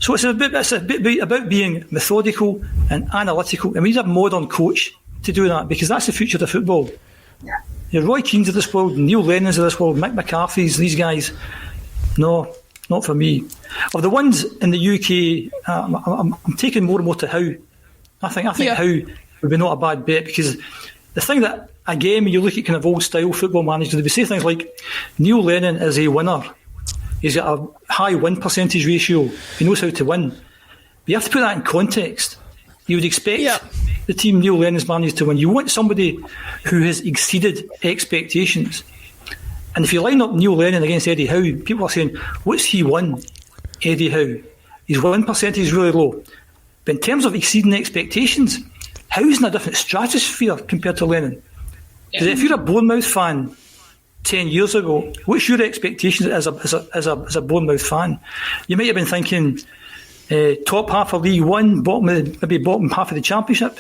So it's a bit about being methodical and analytical. And we need a modern coach to do that, because that's the future of football. Yeah. You're Roy Keane's of this world, Neil Lennon's of this world, Mick McCarthy's, these guys. No, not for me. Of the ones in the UK, I'm taking more and more to Howe. I think Howe would be not a bad bet, because the thing that, again, when you look at kind of old style football managers, they would say things like Neil Lennon is a winner. He's got a high win percentage ratio. He knows how to win. But you have to put that in context. You would expect the team Neil Lennon's managed to win. You want somebody who has exceeded expectations. And if you line up Neil Lennon against Eddie Howe, people are saying, what's he won, Eddie Howe? His win percentage is really low. But in terms of exceeding expectations, Howe's in a different stratosphere compared to Lennon. Because if you're a Bournemouth fan 10 years ago, what's your expectations as a Bournemouth fan? You might have been thinking top half of League One, maybe bottom half of the Championship.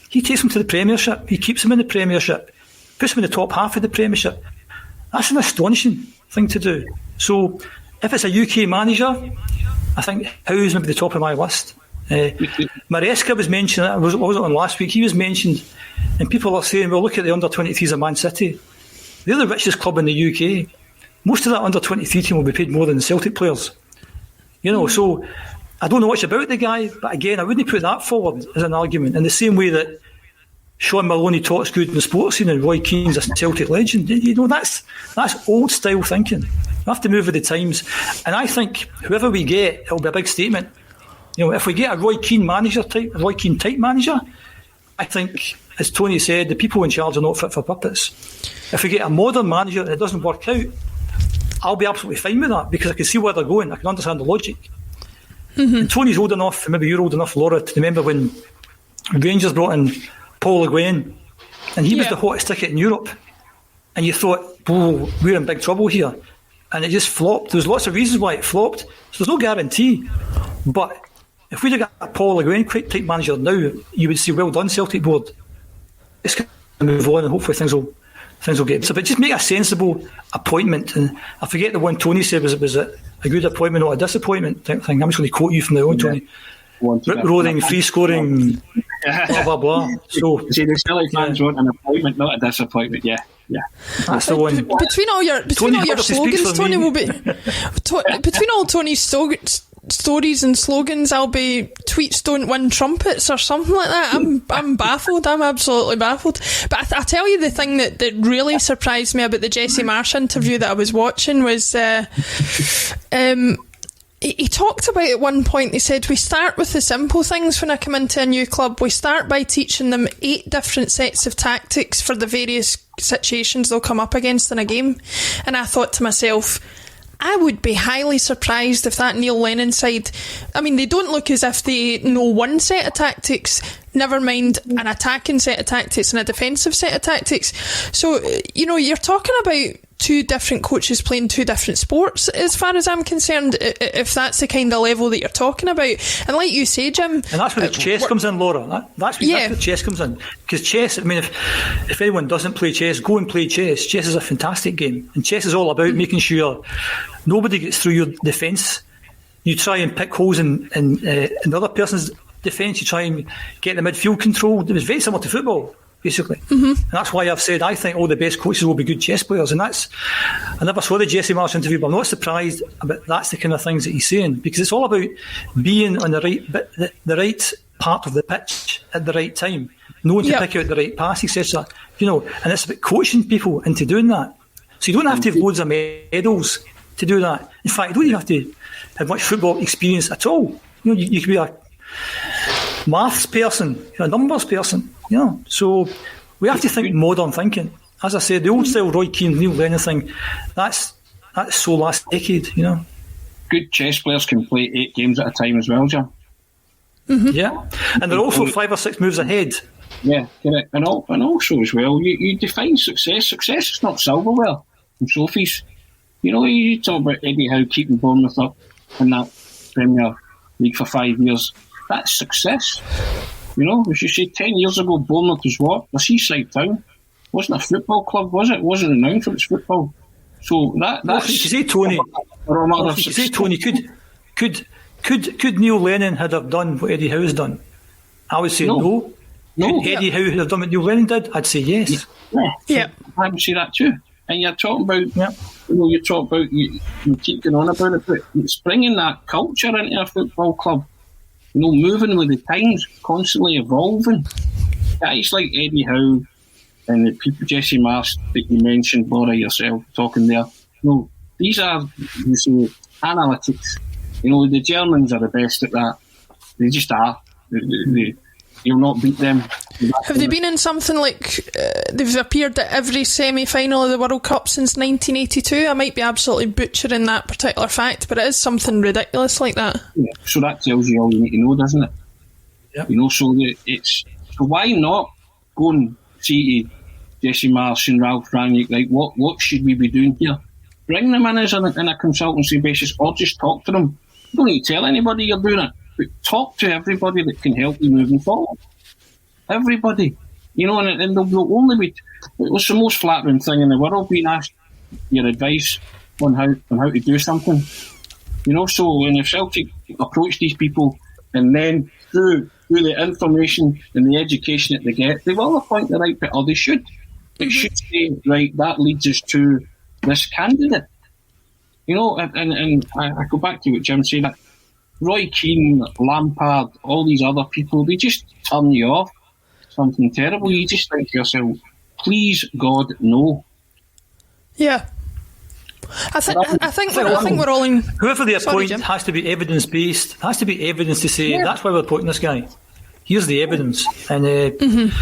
He takes them to the Premiership. He keeps them in the Premiership, puts them in the top half of the Premiership. That's an astonishing thing to do. So if it's a UK manager, I think Howe's maybe the top of my list. Maresca was mentioned, I was on last week, he was mentioned, and people are saying, well, look at the under-23s of Man City. They're the richest club in the UK. Most of that under-23 team will be paid more than the Celtic players. You know, so I don't know much about the guy, but again, I wouldn't put that forward as an argument. In the same way that Sean Maloney talks good in the sports scene and Roy Keane's a Celtic legend, you know, that's old style thinking. We have to move with the times. And I think whoever we get, it'll be a big statement. You know, if we get a Roy Keane type manager, I think, as Tony said, the people in charge are not fit for purpose. If we get a modern manager and it doesn't work out, I'll be absolutely fine with that, because I can see where they're going. I can understand the logic. Mm-hmm. And Tony's old enough, maybe you're old enough, Laura, to remember when Rangers brought in Paul Le Guen, and he was the hottest ticket in Europe, and you thought, oh, we're in big trouble here, and it just flopped. There's lots of reasons why it flopped, so there's no guarantee. But if we'd have got a Paul Le Guen type manager now, you would say, well done, Celtic board. It's going to move on, and hopefully things will get better. But just make a sensible appointment. And I forget the one Tony said, was it a good appointment or a disappointment thing? I'm just going to quote you from now on, Tony. Rip-roaring, free-scoring, blah, blah, blah. So, see, the Celtic fans want an appointment, not a disappointment. Yeah. That's the one. Between all your slogans, Tony will be... between all Tony's stories and slogans, I'll be tweets don't win trumpets or something like that. I'm baffled. I'm absolutely baffled. But I tell you, the thing that really surprised me about the Jesse Marsch interview that I was watching was he talked about at one point, he said, we start with the simple things when I come into a new club. We start by teaching them 8 different sets of tactics for the various situations they'll come up against in a game. And I thought to myself, I would be highly surprised if that Neil Lennon side, I mean, they don't look as if they know one set of tactics, never mind an attacking set of tactics and a defensive set of tactics. So, you know, you're talking about two different coaches playing two different sports, as far as I'm concerned, if that's the kind of level that you're talking about. And like you say, Jim, and that's where the chess comes in, Laura. That's where the chess comes in, because chess, I mean, if anyone doesn't play chess, go and play chess. Chess is a fantastic game, and chess is all about making sure nobody gets through your defence. You try and pick holes in the other person's defence. You try and get the midfield control. It was very similar to football, basically. Mm-hmm. And that's why I've said I think all the best coaches will be good chess players. And I never saw the Jesse Marsch interview, but I'm not surprised about that's the kind of things that he's saying, because it's all about being on the right part of the pitch at the right time, knowing to pick out the right pass, etc. And it's about coaching people into doing that. So you don't have to have loads of medals to do that. In fact, you don't even have to have much football experience at all. You could be a maths person, a numbers person. So we have to think modern thinking. As I said, the old style Roy Keane, Neil Lennon thing, that's so last decade. Good chess players can play 8 games at a time as well, Jim. Mm-hmm. Yeah, and they're also 5 or 6 moves ahead. Yeah, correct. And also as well, you define success. Success is not silverware and trophies. You talk about Eddie Howe keeping Bournemouth up in that Premier League for 5 years. That's success. As you say, 10 years ago, Bournemouth was what? A seaside town. Wasn't a football club, was it? Wasn't renowned for its football. So that's... You say, Tony, could Neil Lennon have done what Eddie Howe's done? I would say no. Could Eddie Howe have done what Neil Lennon did? I'd say yes. Yeah. I would say that too. And you're talking about, you keep going on about it, but it's bringing that culture into a football club. Moving with the times, constantly evolving. Guys like Eddie Howe and the people, Jesse Marsch that you mentioned, Laura, yourself talking there. These are, you say, analytics. The Germans are the best at that. They just are. You'll not beat them. Have they been in something like they've appeared at every semi-final of the World Cup since 1982? I might be absolutely butchering that particular fact, but it is something ridiculous like that. Yeah, so that tells you all you need to know, doesn't it? Yep. So why not go and see Jesse Marsch and Ralph Rangnick, like, what should we be doing here? Bring them in as in a consultancy basis, or just talk to them. You don't need to tell anybody you're doing it. Talk to everybody that can help you moving forward. Everybody. And they'll only be... It was the most flattering thing in the world, being asked your advice on how to do something. So when if Celtic approach these people, and then through the information and the education that they get, they will appoint the right bit, or they should. It should say, right, that leads us to this candidate. And I go back to what Jim said, that Roy Keane, Lampard, all these other people, they just turn you off. Something terrible. You just think to yourself, please, God, no. Yeah. I think we're all in... Whoever they appoint has to be evidence-based, has to be evidence to say, that's why we're appointing this guy. Here's the evidence. And the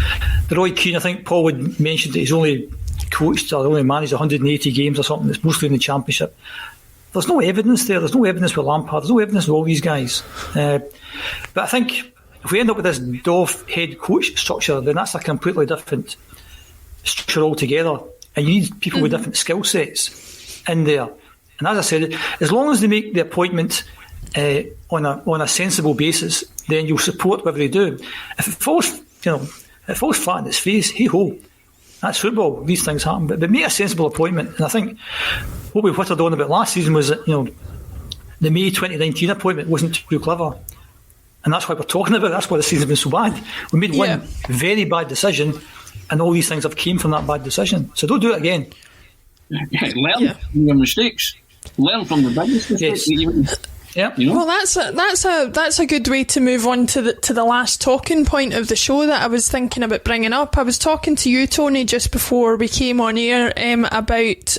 Roy Keane, I think Paul would mention that he's only coached or only managed 180 games or something. It's mostly in the Championship. There's no evidence there. There's no evidence with Lampard. There's no evidence with all these guys. But I think if we end up with this Dove head coach structure, then that's a completely different structure altogether. And you need people with different skill sets in there. And as I said, as long as they make the appointment on a sensible basis, then you'll support whatever they do. If it falls flat in its face, hey ho, that's football. These things happen. But make a sensible appointment. And I think what we whittled on about last season was that the May 2019 appointment wasn't too clever. And that's why we're talking about it. That's why the season's been so bad. We made one very bad decision, and all these things have came from that bad decision. So don't do it again. Learn from your mistakes. Learn from the biggest mistakes. Yeah. Well, that's a good way to move on to the last talking point of the show that I was thinking about bringing up. I was talking to you, Tony, just before we came on air about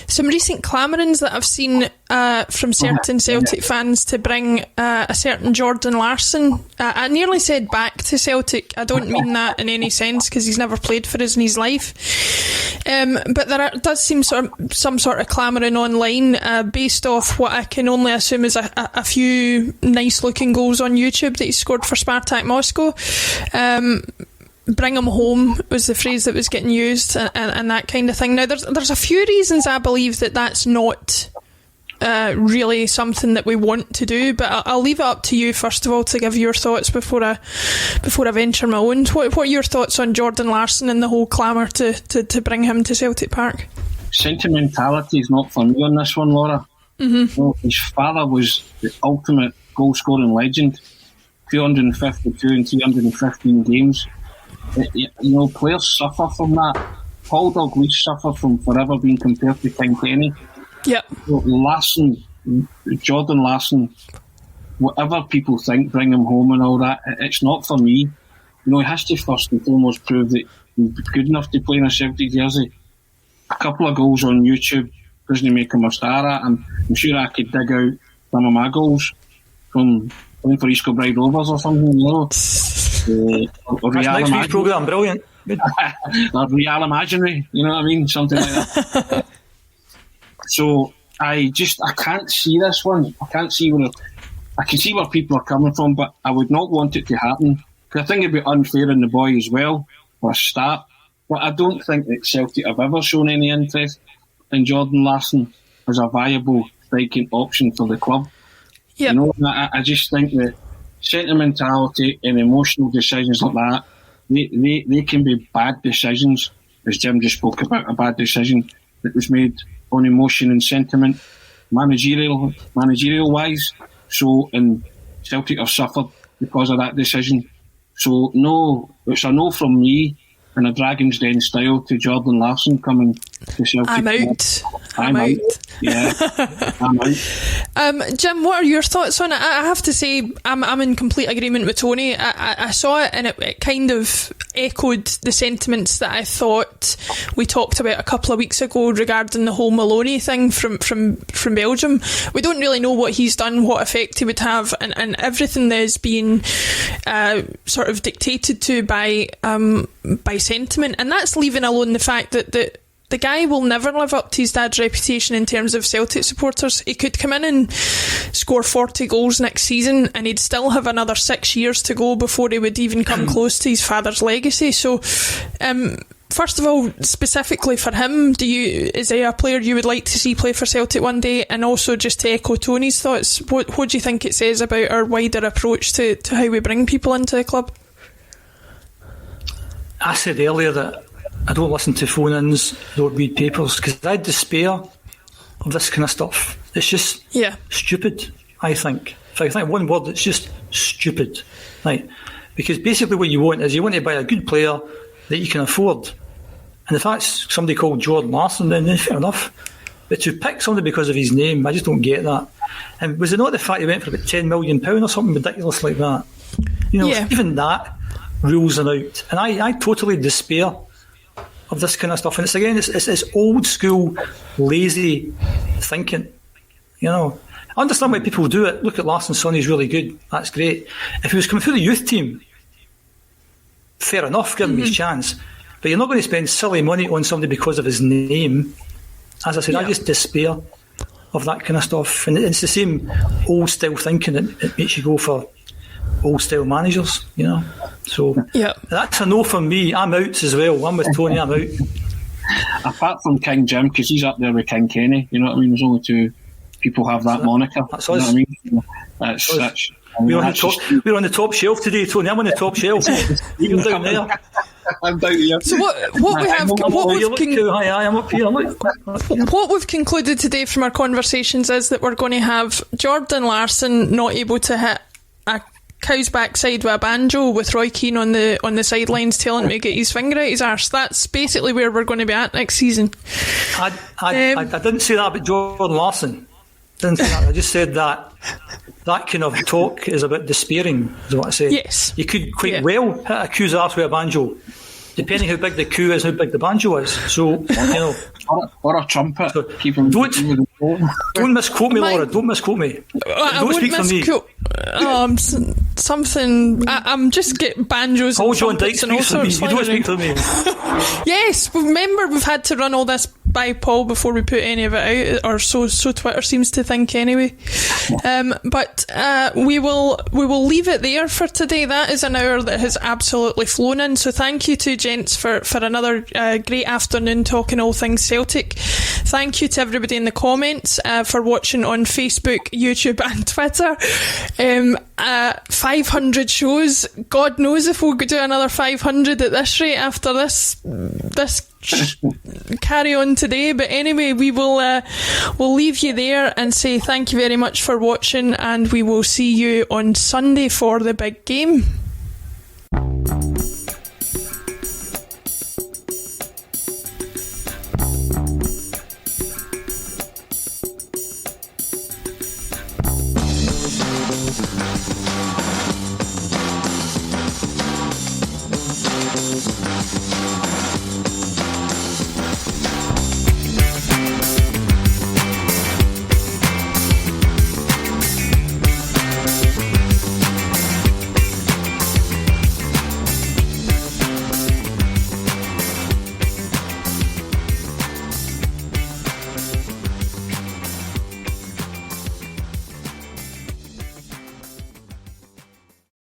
some recent clamorings that I've seen from certain Celtic fans to bring a certain Jordan Larsson. I nearly said back to Celtic. I don't mean that in any sense, because he's never played for us in his life. But there does seem some sort of clamouring online based off what I can only assume is a few nice looking goals on YouTube that he scored for Spartak Moscow. bring him home was the phrase that was getting used, and that kind of thing. Now, there's a few reasons I believe that's not really something that we want to do, but I'll leave it up to you first of all to give your thoughts before I venture my own. What are your thoughts on Jordan Larsson and the whole clamour to bring him to Celtic Park? Sentimentality is not for me on this one, Laura. Mm-hmm. Well, his father was the ultimate goal-scoring legend, 252 and 315 games. Players suffer from that. Paul Dalglish suffered from forever being compared to King Kenny. Yep. Jordan Larsson, whatever people think, bring him home and all that, it's not for me. He has to first and foremost prove that he's good enough to play in a Celtic jersey. A couple of goals on YouTube doesn't make him a star. I'm sure I could dig out some of my goals from playing for East Kilbride Rovers or something, or that's next week's programme, brilliant. Or Real Imaginary, you know what I mean? Something like that. So I can't see this one. I can see where people are coming from, but I would not want it to happen, because I think it'd be unfair on the boy as well, for a start. But I don't think that Celtic have ever shown any interest in Jordan Larsson as a viable striking option for the club. Yep. I just think that sentimentality and emotional decisions like that, they can be bad decisions, as Jim just spoke about, a bad decision that was made on emotion and sentiment, managerial wise. So, and Celtic have suffered because of that decision. So, no, it's a no from me in a Dragon's Den style to Jordan Larsson coming to Celtic. I'm out. Yeah, I'm out. Jim, what are your thoughts on it? I have to say, I'm in complete agreement with Tony. I saw it, and it kind of echoed the sentiments that I thought we talked about a couple of weeks ago regarding the whole Maloney thing from Belgium. We don't really know what he's done, what effect he would have, and everything that is being sort of dictated to by sentiment, and that's leaving alone the fact that the guy will never live up to his dad's reputation in terms of Celtic supporters. He could come in and score 40 goals next season, and he'd still have another 6 years to go before he would even come close to his father's legacy. So, first of all, specifically for him, is there a player you would like to see play for Celtic one day? And also, just to echo Tony's thoughts, what do you think it says about our wider approach to how we bring people into the club? I said earlier that I don't listen to phone-ins, don't read papers, because I despair of this kind of stuff. It's just stupid, I think. If I think one word, it's just stupid. Right? Because basically what you want is you want to buy a good player that you can afford. And if that's somebody called Jordan Larsson, then fair enough. But to pick somebody because of his name, I just don't get that. And was it not the fact he went for about £10 million or something ridiculous like that? Even that rules him out. And I totally despair of this kind of stuff. And it's old school, lazy thinking. I understand why people do it. Look at Larsson's son, he's really good. That's great. If he was coming through the youth team, fair enough, give him his chance. But you're not going to spend silly money on somebody because of his name. As I said, I just despair of that kind of stuff. And it's the same old style thinking that makes you go for old style managers, So that's a no from me. I'm out as well. I'm with Tony, I'm out. Apart from King Jim, because he's up there with King Kenny, you know what I mean? There's only two people have that moniker. That's us. You know what I mean? We're on the top shelf today, Tony. I'm on the top shelf. You're down there. I'm down here. So what we've concluded today from our conversations is that we're going to have Jordan Larsson not able to hit a cow's backside with a banjo, with Roy Keane on the sidelines telling him to get his finger out his arse. That's basically where we're going to be at next season. I didn't say that about Jordan Larsson. Didn't say that. I just said that kind of talk is a bit despairing, is what I said. Yes. You could quite well hit a cow's arse with a banjo, depending how big the coup is, how big the banjo is. So, or a trumpet. So don't misquote me, Laura. Don't misquote me. Don't speak for me. Something. I'm just getting banjos and trumpets and all sorts. You don't speak for me. Yes, remember we've had to run all this by Paul before we put any of it out, or so Twitter seems to think anyway. But we will leave it there for today. That is an hour that has absolutely flown in. So thank you to gents for another great afternoon talking all things Celtic. Thank you to everybody in the comments for watching on Facebook, YouTube and Twitter. 500 shows. God knows if we'll do another 500 at this rate after this carry on today. But anyway, we'll leave you there and say thank you very much for watching, and we will see you on Sunday for the big game.